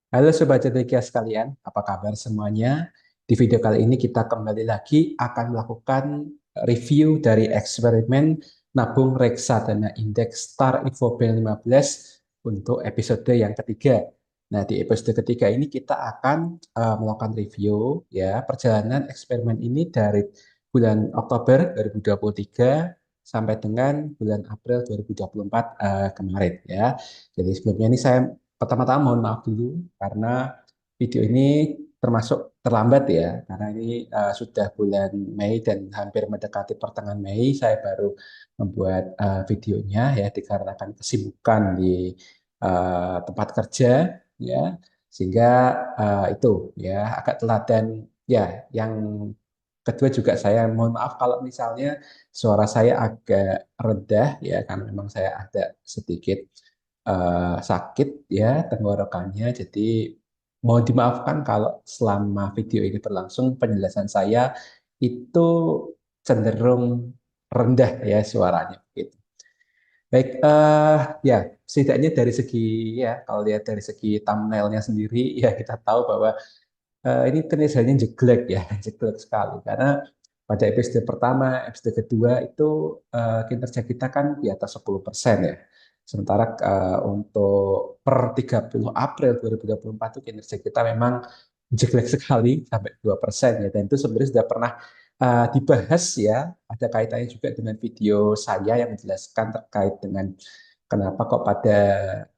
Halo Sobat Cendekia sekalian, apa kabar semuanya? Di video kali ini kita kembali lagi akan melakukan review dari eksperimen nabung reksadana indeks Star Infobel 15 untuk episode yang ketiga. Nah, di episode ketiga ini kita akan melakukan review ya perjalanan eksperimen ini dari bulan Oktober 2023 sampai dengan bulan April 2024 kemarin ya. Jadi sebelumnya ini saya pertama-tama mohon maaf dulu karena video ini termasuk terlambat ya, karena ini sudah bulan Mei dan hampir mendekati pertengahan Mei saya baru membuat videonya ya dikarenakan kesibukan di tempat kerja ya, sehingga itu ya agak telat dan ya yang kedua juga saya mohon maaf kalau misalnya suara saya agak rendah ya karena memang saya ada sedikit sakit ya tenggorokannya. Jadi mohon dimaafkan kalau selama video ini berlangsung penjelasan saya itu cenderung rendah ya suaranya gitu. Baik, ya setidaknya dari segi ya kalau lihat dari segi thumbnailnya sendiri ya kita tahu bahwa ini kinerjanya jeglek ya, jeglek sekali karena pada episode pertama, episode kedua itu kinerja kita kan di atas 10% ya. Sementara untuk per 30 April 2024 itu kinerja kita memang jelek sekali sampai 2% ya. Dan itu sebenarnya sudah pernah dibahas ya, ada kaitannya juga dengan video saya yang menjelaskan terkait dengan kenapa kok pada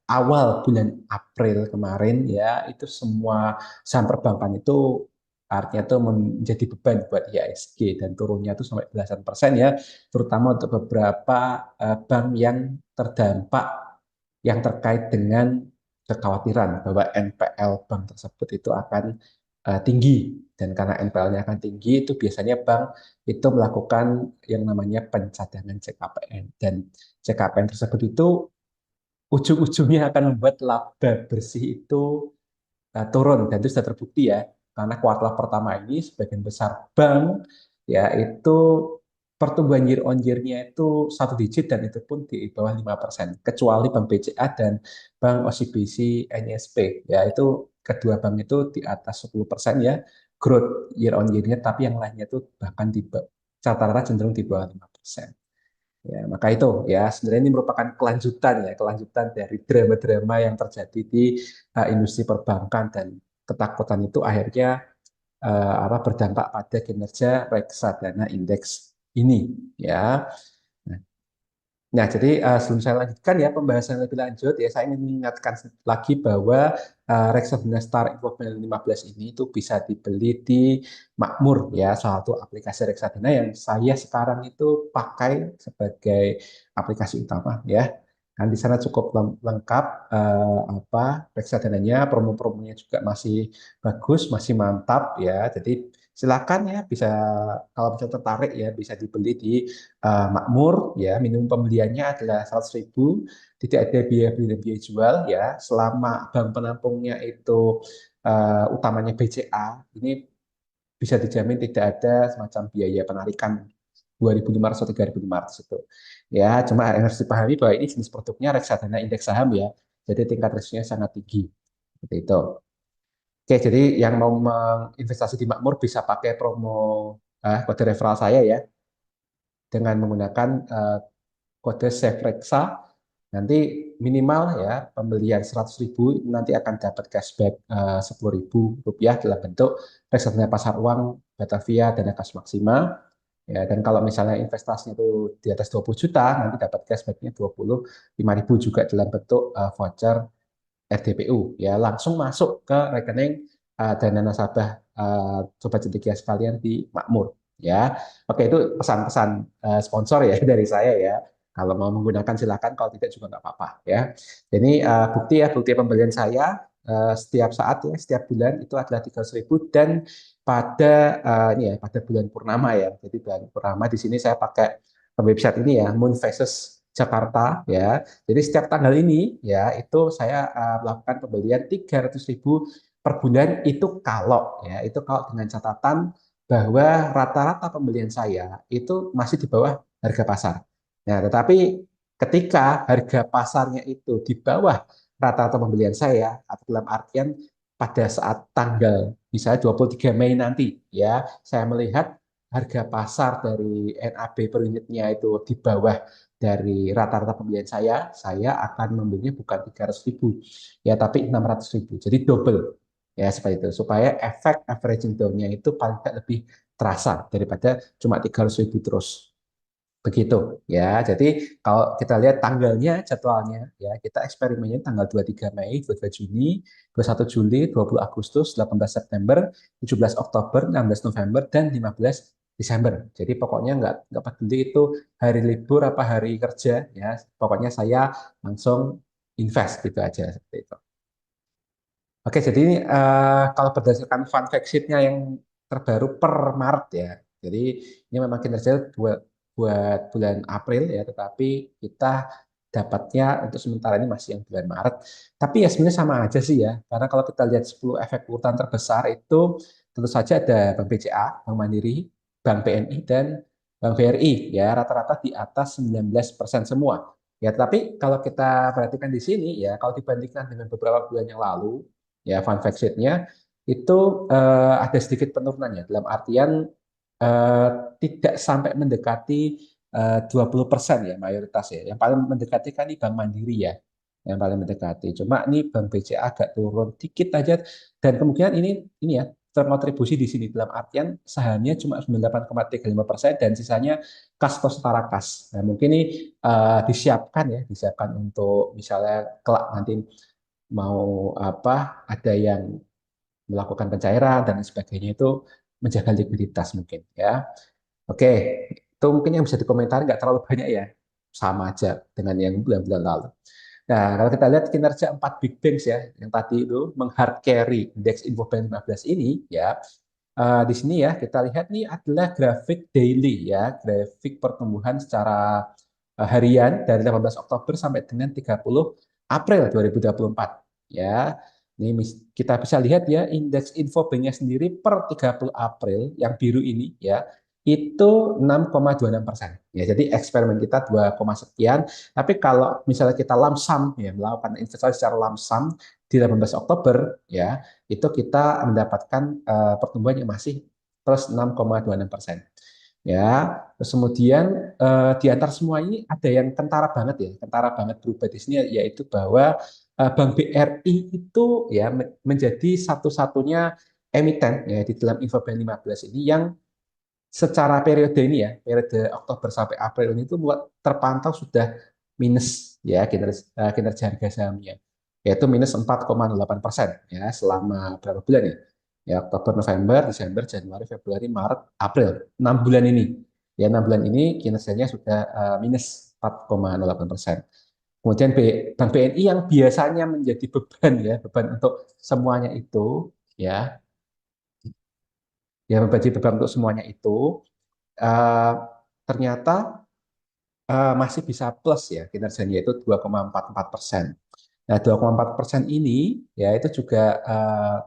awal bulan April kemarin ya itu semua saham perbankan itu artinya itu menjadi beban buat IHSG dan turunnya itu sampai belasan persen ya, terutama untuk beberapa bank yang terdampak yang terkait dengan kekhawatiran bahwa NPL bank tersebut itu akan tinggi, dan karena NPL-nya akan tinggi itu biasanya bank itu melakukan yang namanya pencadangan CKPN, dan CKPN tersebut itu ujung-ujungnya akan membuat laba bersih itu turun, dan itu sudah terbukti ya karena kuartal pertama ini sebagian besar bank ya itu pertumbuhan year on year-nya itu satu digit dan itu pun di bawah 5% kecuali Bank BCA dan Bank OCBC NISP ya, itu kedua bank itu di atas 10% ya growth year on year-nya, tapi yang lainnya itu bahkan di rata-rata cenderung di bawah 5%. Ya, maka itu ya sebenarnya ini merupakan kelanjutan ya, kelanjutan dari drama-drama yang terjadi di industri perbankan, dan ketakutan itu akhirnya berdampak pada kinerja reksadana indeks ini ya. Nah, jadi sebelum saya lanjutkan ya pembahasan lebih lanjut ya, saya ingin mengingatkan lagi bahwa reksadana Star Infobel 15 ini itu bisa dibeli di Makmur ya, salah satu aplikasi reksadana yang saya sekarang itu pakai sebagai aplikasi utama ya. Kan di sana cukup lengkap reksadananya, promo-promonya juga masih bagus, masih mantap ya. Jadi silakan ya bisa, kalau bisa tertarik ya bisa dibeli di makmur ya. Minimum pembeliannya adalah 100.000, tidak ada biaya beli dan biaya jual ya, selama bank penampungnya itu utamanya BCA, ini bisa dijamin tidak ada semacam biaya penarikan 2.500 atau 3.500 itu ya. Cuma harus dipahami bahwa ini jenis produknya reksadana indeks saham ya, jadi tingkat risikonya sangat tinggi seperti itu. Oke, jadi yang mau menginvestasi di Makmur bisa pakai promo kode referral saya ya, dengan menggunakan kode SAVEREXA. Nanti minimal ya pembelian 100.000 nanti akan dapat cashback 10.000 rupiah dalam bentuk reksadana pasar uang Batavia Dana Kas Maksima ya. Dan kalau misalnya investasinya itu di atas 20 juta nanti dapat cashbacknya 25.000 juga dalam bentuk voucher RDPU ya, langsung masuk ke rekening dana nasabah Sobat Cendekia sekalian di Makmur ya. Oke, itu pesan-pesan sponsor ya dari saya ya. Kalau mau menggunakan silakan, kalau tidak juga nggak apa-apa ya. Jadi bukti ya, bukti pembelian saya setiap saat ya, setiap bulan itu adalah 300.000, dan pada ini ya pada bulan purnama ya. Jadi bulan purnama di sini saya pakai website ini ya, Moon Faces Jakarta ya. Jadi setiap tanggal ini ya itu saya melakukan pembelian 300.000 per bulan, itu kalau ya, itu kalau dengan catatan bahwa rata-rata pembelian saya itu masih di bawah harga pasar. Nah, tetapi ketika harga pasarnya itu di bawah rata-rata pembelian saya, atau dalam artian pada saat tanggal misalnya 23 Mei nanti ya, saya melihat harga pasar dari NAB per unitnya itu di bawah dari rata-rata pembelian saya akan membelinya bukan 300.000 ya, tapi 600.000. Jadi double ya seperti itu, supaya efek averaging down-nya itu paling tidak lebih terasa daripada cuma 300.000 terus. Begitu ya. Jadi kalau kita lihat tanggalnya, jadwalnya ya, kita eksperimennya tanggal 23 Mei, 22 Juni, 21 Juli, 20 Agustus, 18 September, 17 Oktober, 16 November, dan 15 Desember. Jadi pokoknya nggak peduli itu hari libur apa hari kerja ya. Pokoknya saya langsung invest gitu aja seperti itu. Oke, jadi ini kalau berdasarkan fun fact sheet-nya yang terbaru per Maret ya. Jadi ini memang kinerja buat bulan April ya, tetapi kita dapatnya untuk sementara ini masih yang bulan Maret. Tapi ya sebenarnya sama aja sih ya. Karena kalau kita lihat 10 efek urutan terbesar itu tentu saja ada Bank BCA, Bank Mandiri, Bank BNI, dan Bank BRI ya, rata-rata di atas 19% semua. Ya, tapi kalau kita perhatikan di sini ya, kalau dibandingkan dengan beberapa bulan yang lalu, ya fun fact sheet-nya itu ada sedikit penurunannya dalam artian eh, tidak sampai mendekati 20% ya mayoritas ya. Yang paling mendekati kan ini Bank Mandiri ya, yang paling mendekati. Cuma ini Bank BCA agak turun dikit aja, dan kemungkinan ini ya terkontribusi di sini dalam artian sahamnya cuma 98,35% dan sisanya kas atau setara kas. Nah, mungkin ini disiapkan ya, disiapkan untuk misalnya kelak nanti mau apa, ada yang melakukan pencairan dan sebagainya, itu menjaga likuiditas mungkin ya. Oke, itu mungkin yang bisa dikomentari, nggak terlalu banyak ya, sama aja dengan yang bulan-bulan lalu. Nah, kalau kita lihat kinerja 4 big banks ya, yang tadi itu menghard carry indeks Infobank 15 ini ya, di sini ya kita lihat nih adalah grafik daily ya, grafik pertumbuhan secara harian dari 18 Oktober sampai dengan 30 April 2024 ya. Ini kita bisa lihat ya indeks Infobanknya sendiri per 30 April yang biru ini ya itu 6,26%. Ya, jadi eksperimen kita 2, sekian. Tapi kalau misalnya kita lamsam ya, melakukan investasi secara lamsam di 18 Oktober ya, itu kita mendapatkan pertumbuhan yang masih plus 6,26%. Ya, terus kemudian di antara semua ini ada yang kentara banget ya, kentara banget berubah di sini, yaitu bahwa Bank BRI itu ya menjadi satu-satunya emiten ya di dalam Infobank 15 ini yang secara periode ini ya, periode Oktober sampai April ini itu terpantau sudah minus ya kinerja harga sahamnya, yaitu minus 4,8% ya selama berapa bulan ya? Ya, Oktober, November, Desember, Januari, Februari, Maret, April. 6 bulan ini. Ya, 6 bulan ini kinerjanya sudah minus 4,8%. Kemudian Bank BNI yang biasanya menjadi beban ya, beban untuk semuanya itu ya, ya menjadi beban untuk semuanya itu uh, ternyata masih bisa plus ya kinerjanya itu 2,44%. Nah, 2,4% ini ya itu juga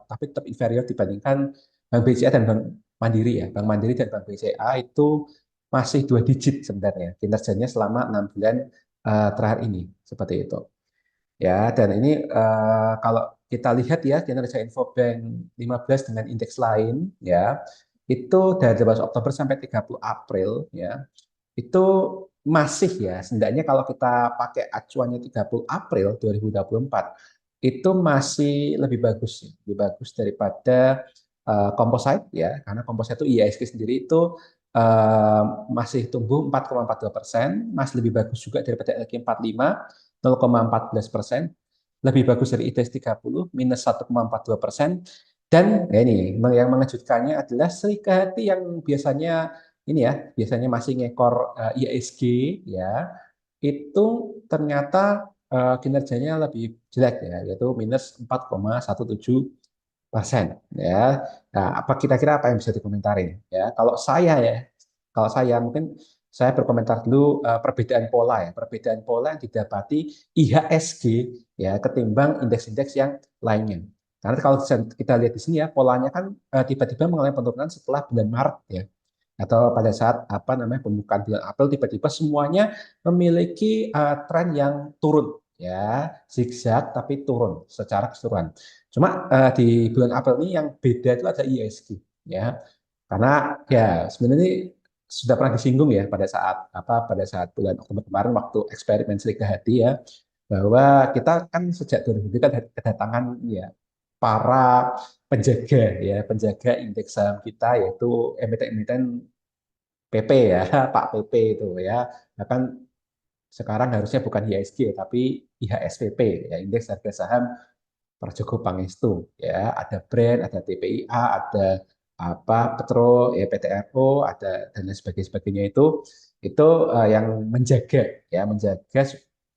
tapi tetap inferior dibandingkan Bank BCA dan Bank Mandiri ya. Bank Mandiri dan Bank BCA itu masih 2 digit sebenarnya kinerjanya selama 6 bulan terakhir ini seperti itu. Ya, dan ini kalau kita lihat ya kinerja Infobank 15 dengan indeks lain ya, itu dari 12 Oktober sampai 30 April ya, itu masih ya, setidaknya kalau kita pakai acuannya 30 April 2024, itu masih lebih bagus sih, lebih bagus daripada Composite ya, karena Composite itu IISG sendiri itu eh, masih tumbuh 4,42%, masih lebih bagus juga daripada LQ45 0,14%, lebih bagus dari IDX 30 minus 1,42%, dan ya ini yang mengejutkannya adalah Serikati yang biasanya ini ya, biasanya masih ngekor IISG ya, itu ternyata kinerjanya lebih jelek ya, yaitu minus 4,17% ya. Nah, apa kira-kira apa yang bisa dikomentarin ya? Kalau saya mungkin saya berkomentar dulu perbedaan pola ya, perbedaan pola yang didapati IHSG ya ketimbang indeks-indeks yang lainnya. Karena kalau kita lihat di sini ya, polanya kan tiba-tiba mengalami penurunan setelah bulan Maret ya, atau pada saat apa namanya pembukaan bulan April tiba-tiba semuanya memiliki tren yang turun ya, zigzag tapi turun secara keseluruhan. Cuma di bulan April ini yang beda itu ada ISG, ya. Karena ya sebenarnya ini sudah pernah disinggung ya pada saat bulan Oktober kemarin waktu eksperimen Serika Hati ya, bahwa kita kan sejak 2000 kan kedatangan ya para penjaga indeks saham kita, yaitu emiten-emiten PP ya, Pak PP itu ya. Bahkan sekarang harusnya bukan IHSG tapi IHSPP ya, indeks harga saham Prajogo Pangestu ya. Ada Brand, ada TPIA, ada Petro, ya PTRO, ada dan lain sebagainya itu yang menjaga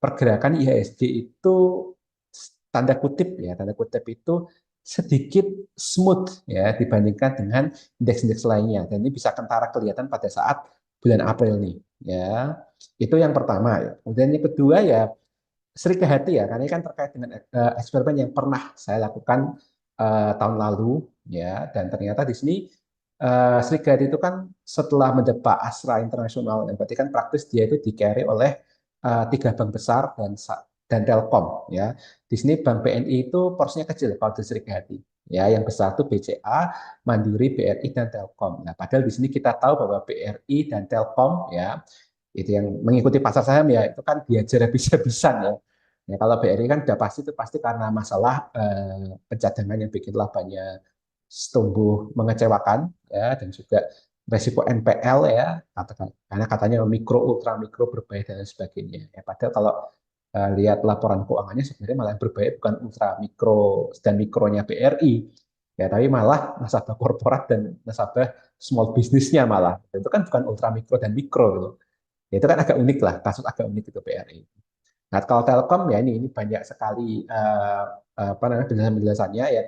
pergerakan IHSG itu tanda kutip itu sedikit smooth ya dibandingkan dengan indeks-indeks lainnya, dan ini bisa kentara kelihatan pada saat bulan April nih ya. Itu yang pertama ya. Kemudian yang kedua ya Sri Kehati ya, karena ini kan terkait dengan eksperimen yang pernah saya lakukan tahun lalu ya, dan ternyata di sini Sri Kehati itu kan setelah mendepak Astra Internasional, yang berarti kan praktis dia itu di-carry oleh tiga bank besar dan Telkom ya. Di sini Bank BNI itu porsinya kecil kalau di Sri Kehati. Ya, yang besar itu BCA, Mandiri, BRI, dan Telkom. Nah, padahal di sini kita tahu bahwa BRI dan Telkom ya itu yang mengikuti pasar saham ya itu kan diajar habis-habisan ya. Ya kalau BRI kan udah pasti itu pasti karena masalah pencadangan yang bikin labanya tumbuh mengecewakan ya, dan juga resiko NPL ya, karena katanya mikro ultra mikro berbahaya dan sebagainya. Ya, padahal kalau lihat laporan keuangannya sebenarnya malah yang berbahaya bukan ultra mikro dan mikronya BRI ya, tapi malah nasabah korporat dan nasabah small bisnisnya malah. Itu kan bukan ultra mikro dan mikro gitu. Ya, itu kan agak unik lah, kasus agak unik itu BRI. Nah, kalau Telkom ya ini banyak sekali penjelasan-penjelasannya ya.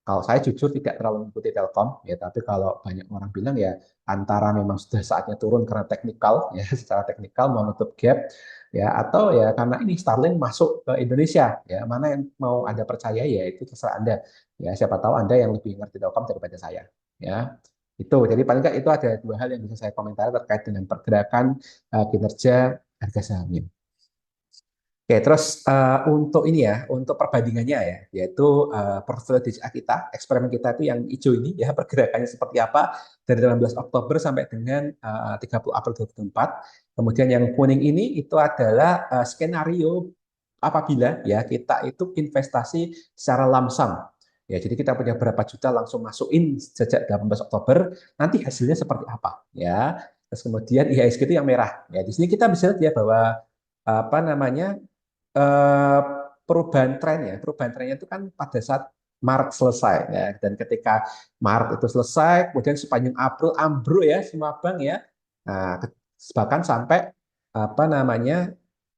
Kalau saya jujur tidak terlalu mengikuti Telkom ya, tapi kalau banyak orang bilang ya antara memang sudah saatnya turun karena teknikal ya, secara teknikal mau nutup gap ya, atau ya karena ini Starlink masuk ke Indonesia ya, mana yang mau Anda percaya ya itu terserah Anda ya, siapa tahu Anda yang lebih ngerti Telkom daripada saya ya. Itu jadi paling nggak itu ada dua hal yang bisa saya komentari terkait dengan pergerakan kinerja harga sahamnya. Oke, terus untuk ini ya, untuk perbandingannya ya, yaitu portfolio DCA kita, eksperimen kita itu yang hijau ini ya, pergerakannya seperti apa dari 18 Oktober sampai dengan 30 April 2024. Kemudian yang kuning ini itu adalah skenario apabila ya kita itu investasi secara lamsam. Ya, jadi kita punya berapa juta langsung masukin sejak 18 Oktober, nanti hasilnya seperti apa ya. Terus kemudian IHSG itu yang merah. Ya, di sini kita bisa lihat ya bahwa apa namanya eh, perubahan trennya itu kan pada saat Maret selesai ya, dan ketika Maret itu selesai kemudian sepanjang April ambruk ya semua bank ya. Nah, bahkan sampai apa namanya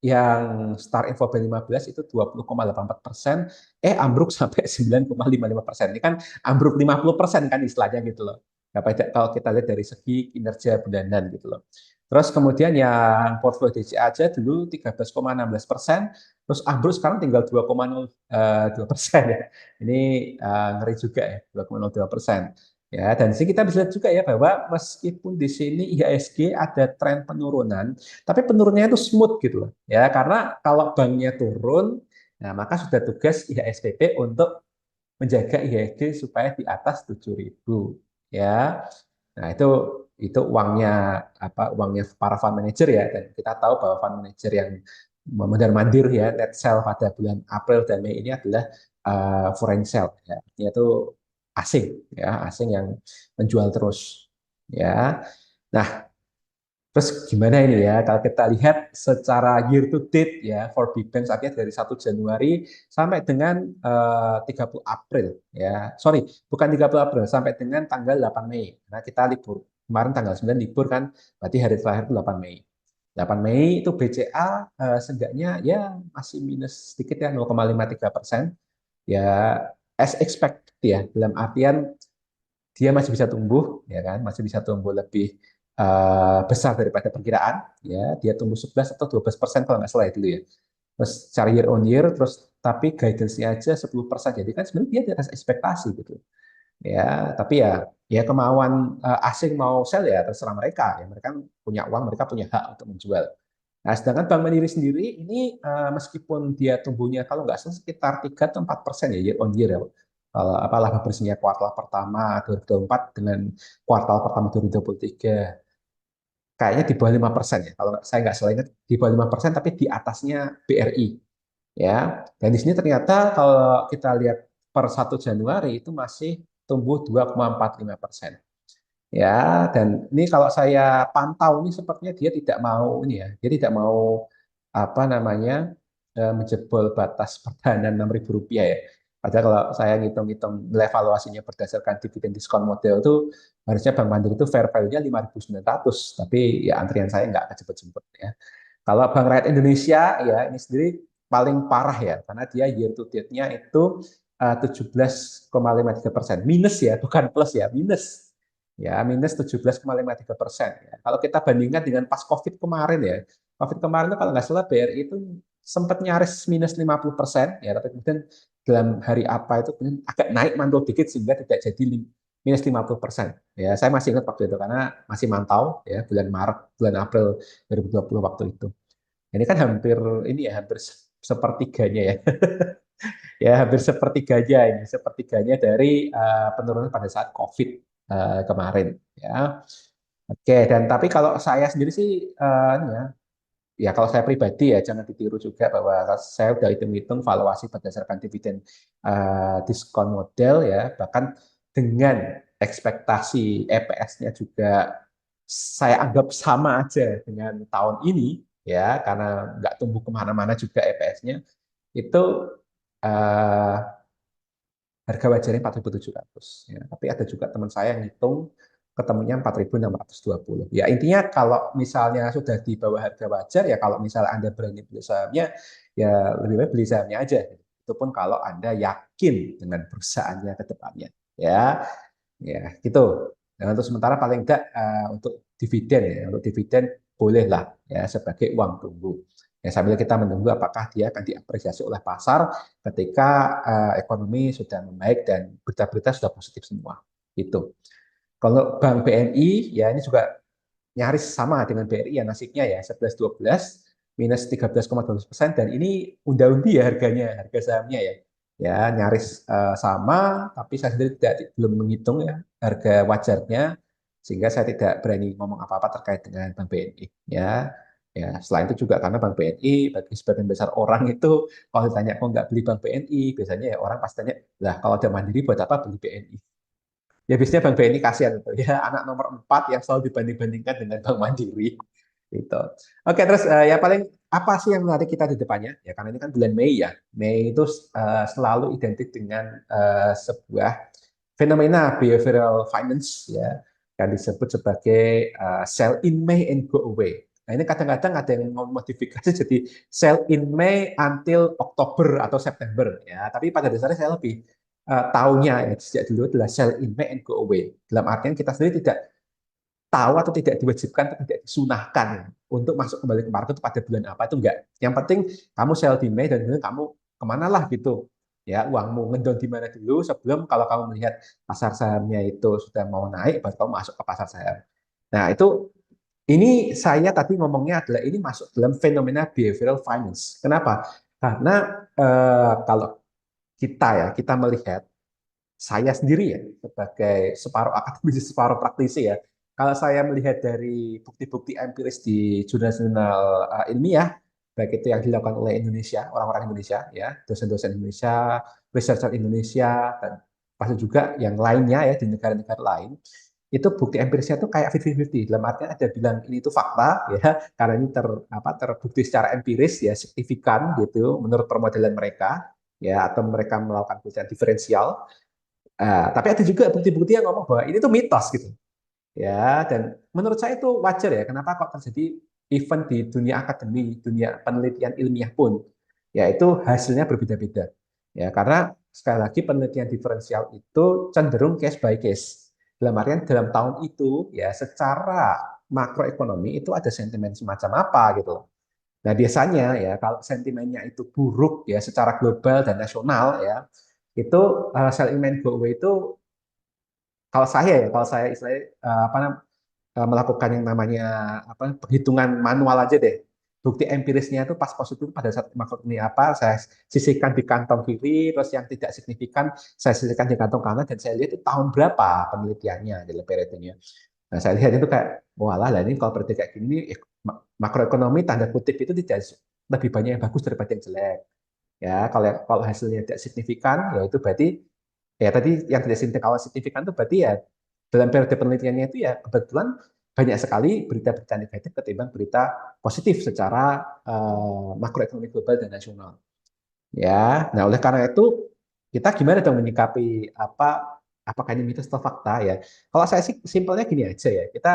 yang Star Info B15 itu 20,84%, ambruk sampai 9,55%. Ini kan ambruk 50% kan istilahnya gitu loh. Ya, kalau kita lihat dari segi kinerja bulanan gitu loh. Terus kemudian yang portfolio DCA aja dulu 13,16%, terus ambruk sekarang tinggal 2,02% ya. Ini ngeri juga ya, 2,02%. Ya, dan di sini kita bisa lihat juga ya bahwa meskipun di sini IHSG ada tren penurunan, tapi penurunannya itu smooth gitu loh. Ya, karena kalau banknya turun, nah maka sudah tugas IHSPP untuk menjaga IHSG supaya di atas 7.000 ya. Nah, itu uangnya uangnya para fund manager ya, dan kita tahu bahwa fund manager yang mondar-mandir ya net sell pada bulan April dan Mei ini adalah foreign sell ya. Artinya itu asing yang menjual terus ya. Nah, terus gimana ini ya? Kalau kita lihat secara year to date ya, for Big Bang artinya dari 1 Januari sampai dengan 30 April ya. Sorry, bukan 30 April, sampai dengan tanggal 8 Mei. Nah, kita libur. Kemarin tanggal 9 libur kan, berarti hari terakhir itu 8 Mei. 8 Mei itu BCA seenggaknya ya masih minus sedikit ya, 0,53%. Ya, as expected ya, dalam artian dia masih bisa tumbuh ya kan, masih bisa tumbuh lebih besar daripada perkiraan ya, dia tumbuh 11 atau 12% kalau nggak salah itu ya. Terus secara year on year terus tapi guidance-nya aja 10%, jadi kan sebenarnya dia di atas ekspektasi gitu ya. Tapi ya kemauan asing mau sell ya terserah mereka ya, mereka punya uang, mereka punya hak untuk menjual Nah, sedangkan Bank Mandiri sendiri ini meskipun dia tumbuhnya kalau nggak salah sekitar 3 atau 4% ya year on year ya. Kalau apa laba bersihnya kuartal pertama 2024 dengan kuartal pertama 2023 kayaknya di bawah 5% ya. Kalau saya nggak salah ingat di bawah 5% tapi di atasnya BRI ya. Dan di sini ternyata kalau kita lihat per 1 Januari itu masih tumbuh 2,45%. Ya, dan ini kalau saya pantau ini sepertinya dia tidak mau ini ya, dia tidak mau apa namanya menjebol batas pertahanan Rp6.000 ya. Padahal kalau saya ngitung-ngitung nilai valuasinya berdasarkan dividen diskon model itu harusnya Bank Mandiri itu fair value-nya 5.900, tapi ya antrian saya nggak kejemput-jemput ya. Kalau Bank Rakyat Indonesia ya ini sendiri paling parah ya, karena dia year to date-nya itu 17,53%. Minus ya, bukan plus ya, minus. Ya, minus 17,53%. Ya. Kalau kita bandingkan dengan pas COVID kemarin ya, COVID kemarin itu kalau nggak salah BRI itu sempat nyaris minus 50%, ya, tapi kemudian dalam hari apa itu agak naik mantul dikit sehingga tidak jadi minus 50%. Ya, saya masih ingat waktu itu karena masih mantau ya bulan Maret, bulan April 2020 waktu itu. Ini kan hampir ini ya hampir sepertiganya ya. Ya hampir sepertiganya ini, sepertiganya dari penurunan pada saat COVID kemarin ya. Oke, dan tapi kalau saya sendiri sih ya kalau saya pribadi ya jangan ditiru juga bahwa saya udah hitung-hitung valuasi berdasarkan dividen diskon model ya, bahkan dengan ekspektasi EPS-nya juga saya anggap sama aja dengan tahun ini ya karena nggak tumbuh kemana-mana juga EPS-nya itu eh, harga wajarnya 4.700 ya. Tapi ada juga teman saya yang hitung ketemunya 4.620. Ya intinya kalau misalnya sudah di bawah harga wajar ya kalau misalnya Anda berani beli sahamnya ya lebih baik beli sahamnya aja. Itu pun kalau Anda yakin dengan perusahaannya ke depannya. Ya, ya gitu. Dan untuk sementara paling tidak untuk dividen ya, untuk dividen bolehlah ya sebagai uang tunggu. Ya, sambil kita menunggu apakah dia akan diapresiasi oleh pasar ketika ekonomi sudah membaik dan berita-berita sudah positif semua. Gitu. Kalau Bank BNI ya ini juga nyaris sama dengan BRI ya nasibnya ya 11-12 minus 13,12% dan ini undi-undi ya harganya harga sahamnya ya ya nyaris sama tapi saya sendiri belum menghitung ya harga wajarnya sehingga saya tidak berani ngomong apa-apa terkait dengan Bank BNI ya ya selain itu juga karena Bank BNI bagi sebagian besar orang itu kalau ditanya kok nggak beli Bank BNI biasanya ya orang pasti tanya lah kalau ada mandiri buat apa beli BNI ya biasanya Bank BNI kasihan itu ya anak nomor 4 yang selalu dibanding-bandingkan dengan Bank Mandiri itu. Oke terus ya paling apa sih yang menarik kita di depannya ya karena ini kan bulan Mei ya Mei itu selalu identik dengan sebuah fenomena behavioral finance ya yang disebut sebagai sell in May and go away. Nah ini kadang-kadang ada yang memodifikasi jadi sell in May until Oktober atau September ya tapi pada dasarnya saya lebih tahunya ya sejak dulu adalah sell in May and go away. Dalam artian kita sendiri tidak tahu atau tidak diwajibkan atau tidak disunahkan untuk masuk kembali ke market pada bulan apa itu enggak. Yang penting kamu sell di Mei dan kemudian kamu kemana lah gitu. Ya uangmu ngedon di mana dulu sebelum kalau kamu melihat pasar sahamnya itu sudah mau naik baru kamu masuk ke pasar saham. Nah itu ini saya tadi ngomongnya adalah ini masuk dalam fenomena behavioral finance. Kenapa? Karena kalau kita melihat saya sendiri ya sebagai separuh akademisi separuh praktisi ya kalau saya melihat dari bukti-bukti empiris di jurnal-jurnal ilmiah baik itu yang dilakukan oleh Indonesia orang-orang Indonesia ya dosen-dosen Indonesia researcher Indonesia dan pasti juga yang lainnya ya di negara-negara lain itu bukti empirisnya itu kayak 50-50 dalam artian ada bilang ini itu fakta ya karena ini terbukti secara empiris ya signifikan gitu menurut permodelan mereka ya atau mereka melakukan penelitian diferensial. Tapi ada juga bukti-bukti yang ngomong bahwa ini tuh mitos gitu. Ya, dan menurut saya itu wajar ya. Kenapa kok terjadi event di dunia akademi, dunia penelitian ilmiah pun, ya itu hasilnya berbeda-beda. Ya, karena sekali lagi penelitian diferensial itu cenderung case by case. Dalam artian dalam tahun itu ya secara makroekonomi itu ada sentimen semacam apa gitu loh. Nah, biasanya ya kalau sentimennya itu buruk ya secara global dan nasional ya, itu sell in and go away itu kalau saya istilahnya melakukan yang namanya apa penghitungan manual aja deh. bukti empirisnya itu pas positif pada saat makro ini apa, saya sisihkan di kantong kiri, terus yang tidak signifikan saya sisihkan di kantong kanan, dan saya lihat itu tahun berapa penelitiannya dalam periodenya. Nah, saya lihat itu kayak, walah, lah ini kalau berarti kayak gini, makroekonomi tanda kutip itu tidak lebih banyak yang bagus daripada yang jelek. Ya, kalau hasilnya tidak signifikan, ya itu berarti ya tadi yang tidak signifikan, kalau signifikan itu berarti ya dalam periode penelitiannya itu ya kebetulan banyak sekali berita-berita negatif ketimbang berita positif secara makroekonomi global dan nasional. Ya, nah oleh karena itu kita gimana dong menyikapi apakah ini mitos atau fakta ya? Kalau saya sih simpelnya gini aja ya. Kita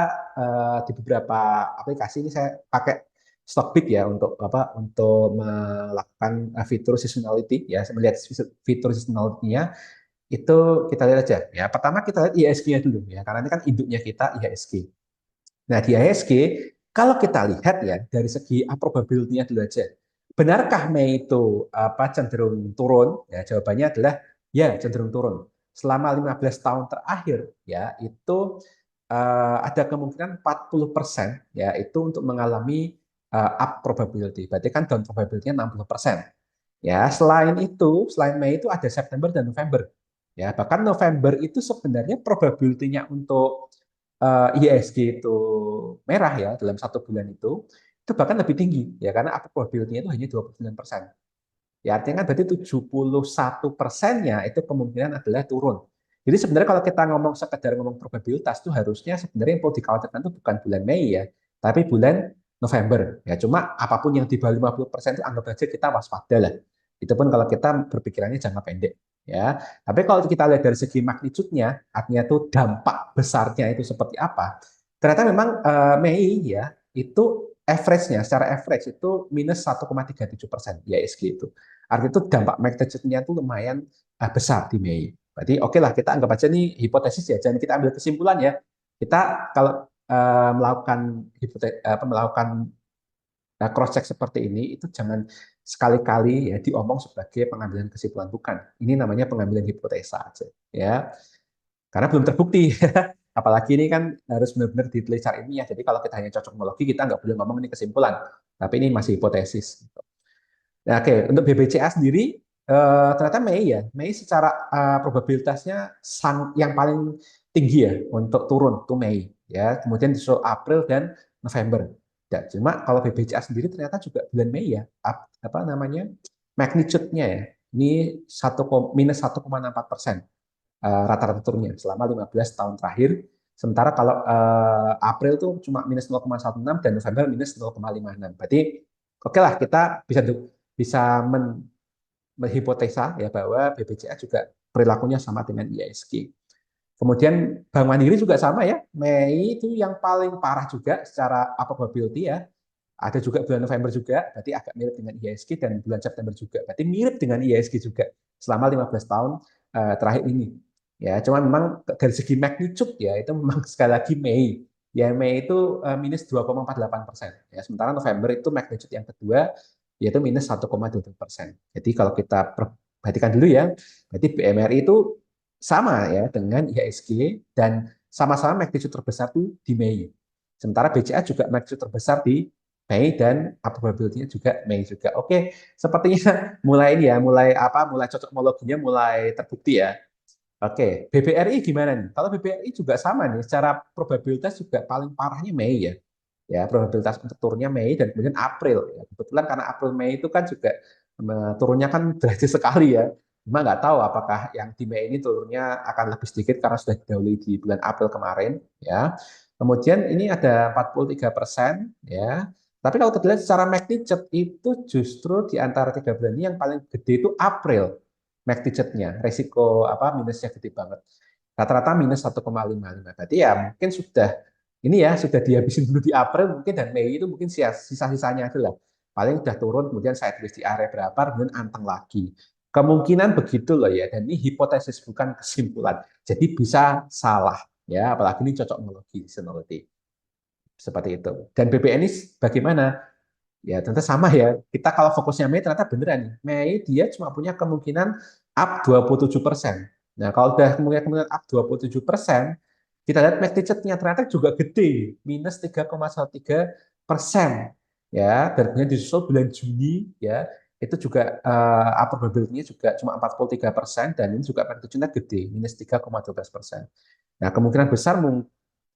di beberapa aplikasi ini saya pakai Stockbit ya untuk untuk melakukan fitur seasonality ya, melihat fitur seasonality-nya itu kita lihat aja ya. Pertama kita lihat IHSG-nya dulu ya, karena ini kan induknya kita IHSG. Nah, di IHSG kalau kita lihat ya dari segi probability-nya dulu aja. Benarkah Mei itu cenderung turun? Ya, jawabannya adalah ya cenderung turun. Selama 15 tahun terakhir ya itu ada kemungkinan 40% ya itu untuk mengalami up probability. Berarti kan down probability-nya 60%. Ya, selain itu, selain Mei itu ada September dan November. Ya, bahkan November itu sebenarnya probability-nya untuk IHSG itu merah ya dalam satu bulan itu bahkan lebih tinggi ya karena probability-nya itu hanya 29%. Ya, artinya kan berarti 71%-nya itu kemungkinan adalah turun. Jadi sebenarnya kalau kita ngomong sekedar ngomong probabilitas itu harusnya sebenarnya yang perlu dikhawatirkan itu bukan bulan Mei ya, tapi bulan November. Ya, cuma apapun yang di bawah 50% itu anggap aja kita waspada lah. Itu pun kalau kita berpikirannya jangka pendek. Ya, tapi kalau kita lihat dari segi magnitude-nya, artinya itu dampak besarnya itu seperti apa? Ternyata memang Mei ya itu average-nya, secara average itu minus 1,37% IHSG itu. Artinya itu dampak magnitude-nya itu lumayan besar di Mei. Berarti oke lah kita anggap aja nih hipotesis ya, jangan kita ambil kesimpulan ya. Kita kalau melakukan melakukan cross check seperti ini itu jangan sekali-kali ya diomong sebagai pengambilan kesimpulan, bukan. Ini namanya pengambilan hipotesa aja ya. Karena belum terbukti. Apalagi ini kan harus benar-benar diteliti secara ilmiah. Jadi kalau kita hanya cocokmologi kita nggak boleh ngomong ini kesimpulan. Tapi ini masih hipotesis. Nah, oke, untuk BBCA sendiri ternyata Mei ya, Mei secara probabilitasnya yang paling tinggi ya untuk turun tuh Mei ya. Kemudian disusul April dan November. Ya, cuma kalau BBCA sendiri ternyata juga bulan Mei ya, apa namanya magnitude-nya ya, ini minus 1,64% rata-rata turunnya selama 15 tahun terakhir. Sementara kalau April tuh cuma minus 0,16 dan November minus 0,56. Berarti oke lah kita bisa bisa menghipotesa ya bahwa BBCA juga perilakunya sama dengan IISG. Kemudian Bank Mandiri juga sama ya, Mei itu yang paling parah juga secara probability ya. Ada juga bulan November juga, berarti agak mirip dengan IISG, dan bulan September juga, berarti mirip dengan IISG juga selama 15 tahun terakhir ini. Ya, cuma memang dari segi magnitude ya itu memang sekali lagi Mei. Ya, Mei itu minus 2,48%. Ya, sementara November itu magnitude yang kedua yaitu minus 1,2%. Jadi kalau kita perhatikan dulu ya, berarti BMRI itu sama ya dengan IHSG dan sama-sama magnitude terbesar itu di Mei. Sementara BCA juga magnitude terbesar di Mei dan probability-nya juga Mei juga. Oke, sepertinya mulai ini ya, mulai cocokmologinya mulai terbukti ya. Oke, BBRI gimana nih? Kalau BBRI juga sama nih, secara probabilitas juga paling parahnya Mei ya. Ya, probabilitas untuk turunnya Mei dan kemudian April. Ya, kebetulan karena April Mei itu kan juga turunnya kan drastis sekali ya. Cuma nggak tahu apakah yang di Mei ini turunnya akan lebih sedikit karena sudah didahului di bulan April kemarin. Ya, kemudian ini ada 43% ya. Tapi kalau kita lihat secara magnitude itu justru di antara tiga bulan ini yang paling gede itu April magnitude-nya, resiko minusnya gede banget. Rata-rata minus 1,55. Berarti ya mungkin sudah ini ya sudah dihabisin dulu di April mungkin, dan Mei itu mungkin sisa-sisanya itu lah. Paling udah turun kemudian sideways di area berapa kemudian anteng lagi. Kemungkinan begitu loh ya, dan ini hipotesis bukan kesimpulan. Jadi bisa salah ya, apalagi ini cocokmologi seasonality. Seperti itu. Dan BBN ini bagaimana? Ya, ternyata sama ya. Kita kalau fokusnya Mei ternyata beneran. Mei dia cuma punya kemungkinan up 27%. Nah, kalau udah kemungkinan up 27%, kita lihat magnitude-nya ternyata juga gede, minus 3,13%. ya, dan kemudian disusul bulan Juni, ya, itu juga probability-nya juga cuma 43% dan ini juga magnitude-nya gede, minus 3,12%. Nah, kemungkinan besar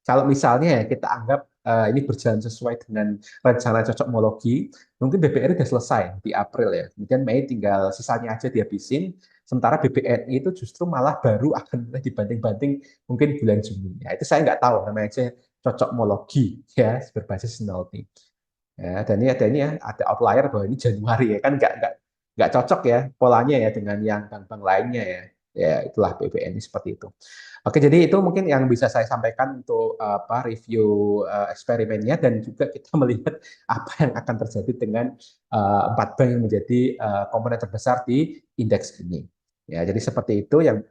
kalau misalnya ya kita anggap ini berjalan sesuai dengan rencana cocokmologi, mungkin BBRI sudah selesai di April ya. Kemudian Mei tinggal sisanya aja dihabisin, sementara BBRI itu justru malah baru akan mulai dibanting-banting mungkin bulan Juni. Ya, itu saya nggak tahu, namanya aja cocokmologi ya berbasis NLP. Ya, dan ini ada outlier bahwa ini Januari ya kan nggak cocok ya polanya ya dengan yang bank-bank lainnya ya. Ya itulah BBNI seperti itu. Oke, jadi itu mungkin yang bisa saya sampaikan untuk review eksperimennya dan juga kita melihat apa yang akan terjadi dengan empat bank yang menjadi komponen terbesar di indeks ini. Ya, jadi seperti itu yang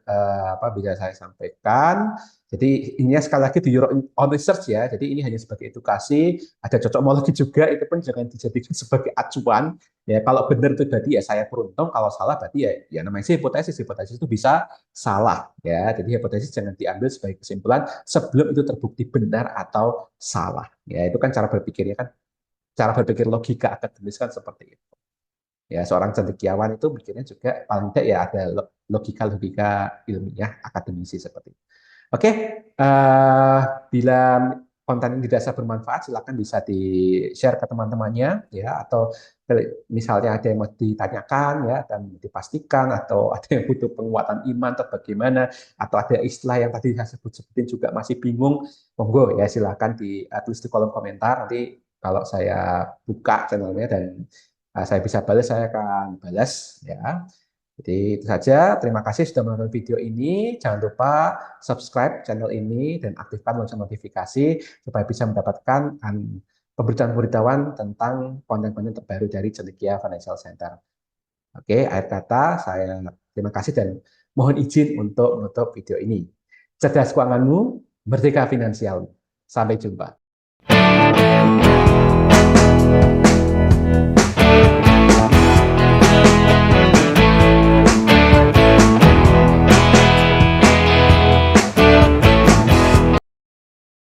bisa saya sampaikan. Jadi ini sekali lagi di Euro on Research ya. Jadi ini hanya sebagai edukasi, ada cocokmologi juga, itu pun jangan dijadikan sebagai acuan. Ya, kalau benar itu berarti ya saya beruntung, kalau salah berarti ya namanya sih hipotesis. Hipotesis itu bisa salah ya. Jadi hipotesis jangan diambil sebagai kesimpulan sebelum itu terbukti benar atau salah. Ya, itu kan cara berpikirnya kan, cara berpikir logika akademis kan seperti itu. Ya, seorang cendekiawan itu mikirnya juga paling tidak ya ada logika-logika ilmiah akademisi seperti itu. Oke, bila konten ini dirasa bermanfaat, silakan bisa di-share ke teman-temannya, ya, atau misalnya ada yang mau ditanyakan, ya, dan dipastikan, atau ada yang butuh penguatan iman atau bagaimana, atau ada istilah yang tadi saya sebutin juga masih bingung, monggo ya silakan tulis di kolom komentar. Nanti kalau saya buka channelnya dan saya bisa balas, saya akan balas, ya. Jadi itu saja. Terima kasih sudah menonton video ini. Jangan lupa subscribe channel ini dan aktifkan lonceng notifikasi supaya bisa mendapatkan pemberitahuan-pemberitahuan tentang konten-konten terbaru dari Cendekia Financial Center. Oke, akhir kata saya terima kasih dan mohon izin untuk menutup video ini. Cerdas keuanganmu, merdeka finansial. Sampai jumpa.